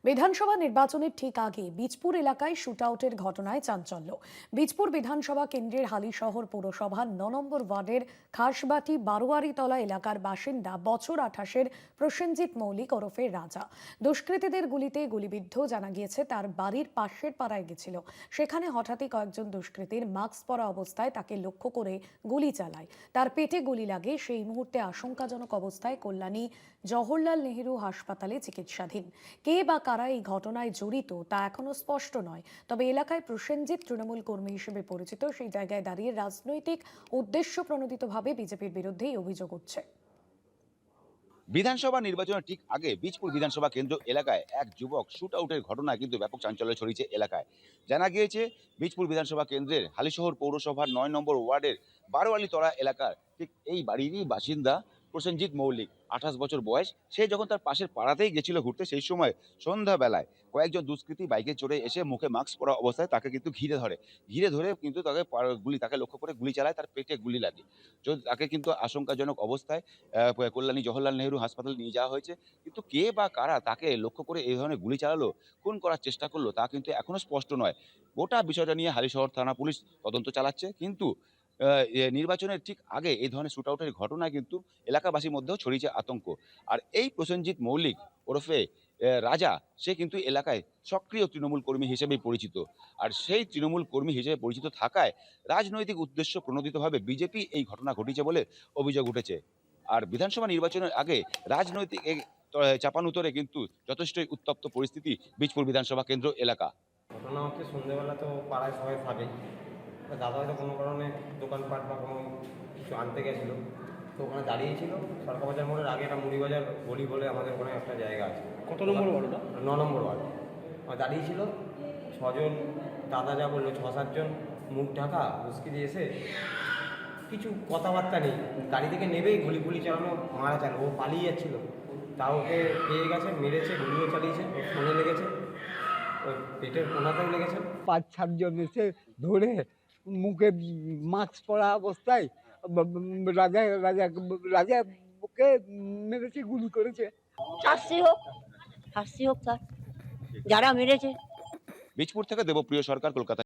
বিধানসভা নির্বাচনের ঠিক আগে বীজপুর এলাকায় শুটআউটের ঘটনায় চাঞ্চল্য। বীজপুর বিধানসভা কেন্দ্রের হালিশহর পৌরসভার ৯ নম্বর ওয়ার্ডের খাসবাটি বারোয়ারিতলা এলাকার বাসিন্দা বছর ২৮-এর প্রসেনজিৎ মৌলিক ওরফে রাজা দুষ্কৃতীদের গুলিতে গুলিবিদ্ধ। জানা গিয়েছে তার বাড়ির পাশের পাড়ায় গেছিল, সেখানে হঠাৎই কয়েকজন দুষ্কৃতীর মাস্ক পরা অবস্থায় তাকে লক্ষ্য করে গুলি চালায়। তার পেটে গুলি লাগে। সেই মুহূর্তে আশঙ্কাজনক অবস্থায় কল্যাণী জওহরলাল নেহেরু হাসপাতালে চিকিৎসাধীন। কে বা কারা এই ঘটনায় জড়িত তা এখনো স্পষ্ট নয়। তবে এলাকায় প্রসেনজিৎ তৃণমূল কর্মী হিসেবে পরিচিত, সেই জায়গায় দাঁড়িয়ে রাজনৈতিক উদ্দেশ্য প্রণোদিতভাবে বিজেপির বিরুদ্ধে এই অভিযোগ উঠছে। বিধানসভা নির্বাচনের ঠিক আগে বীজপুর বিধানসভা কেন্দ্র এলাকায় এক যুবক শুট আউটের ঘটনায় কিন্তু ব্যাপক চাঞ্চল্য ছড়িয়েছে এলাকায়। জানা গিয়েছে বীজপুর বিধানসভা কেন্দ্রের হালিশহর পৌরসভার ৯ নম্বর ওয়ার্ডের বারোয়ালিতলা এলাকার ঠিক এই বাড়িরই বাসিন্দা প্রসেনজিৎ মৌলিক, ২৮ বছর বয়স। সে যখন তার পাশের পাড়াতেই গেছিল ঘুরতে, সেই সময় সন্ধ্যাবেলায় কয়েকজন দুষ্কৃতী বাইকে চড়ে এসে মুখে মাস্ক পরা অবস্থায় তাকে কিন্তু ঘিরে ধরে কিন্তু তাকে লক্ষ্য করে গুলি চালায়। তার পেটে গুলি লাগে। তাকে কিন্তু আশঙ্কাজনক অবস্থায় কল্যাণী জওহরলাল নেহেরু হাসপাতালে নিয়ে যাওয়া হয়েছে। কিন্তু কে বা কারা তাকে লক্ষ্য করে এই ধরনের গুলি চালালো, খুন করার চেষ্টা করলো, তা কিন্তু এখনো স্পষ্ট নয়। গোটা বিষয়টা নিয়ে হালিশহর থানা পুলিশ তদন্ত চালাচ্ছে। কিন্তু নির্বাচনের ঠিক আগে এই ধরনের শুট আউটের ঘটনায় কিন্তু এলাকাবাসীর মধ্যেও ছড়িয়েছে আতঙ্ক। আর এই প্রসেনজিৎ মৌলিক ওরফে রাজা, সে কিন্তু এলাকায় সক্রিয় তৃণমূল কর্মী হিসেবেই পরিচিত। আর সেই তৃণমূল কর্মী হিসেবে পরিচিত থাকায় রাজনৈতিক উদ্দেশ্য প্রণোদিতভাবে বিজেপি এই ঘটনা ঘটিয়েছে বলে অভিযোগ উঠেছে। আর বিধানসভা নির্বাচনের আগে রাজনৈতিক চাপানুতরে কিন্তু যথেষ্টই উত্তপ্ত পরিস্থিতি বীজপুর বিধানসভা কেন্দ্র এলাকা। ঘটনা হচ্ছে সন্ধ্যেবেলা তো পাড়ায় সবাই থাকে। দাদা হয়তো কোনো কারণে দোকানপাট বা কোনো কিছু আনতে গেছিলো, তো ওখানে দাঁড়িয়েছিল। সরকার বাজার মোড়ের আগে একটা মুড়ি বাজার গলি বলে আমাদের ওখানে একটা জায়গা আছে। কত নম্বর ওয়ার্ড ওটা? ৯ নম্বর ওয়ার্ড। দাঁড়িয়েছিল ছজন, দাদা যা বললো ৬-৭ জন মুখ ঢাকা দুষ্কৃতী এসে কিছু কথাবার্তা নেই, গাড়ি থেকে নেবেই গুলি চালানো, মারা চাল। ও পালিয়ে যাচ্ছিলো, তাও ওকে পেয়ে গেছে, মেরেছে, গুলিও চালিয়েছে। ওর ফোনে লেগেছে, ওই পেটের কোনাতেও লেগেছে। ৫-৭ জন এসে ধরে মুখে মাস্ক পরা অবস্থায় রাজা রাজা রাজাকে মেরেছে, গুলি করেছে। শাস্তি হোক তার, যারা মেরেছে। বীজপুর থেকে দেবপ্রিয় সরকার, কলকাতা।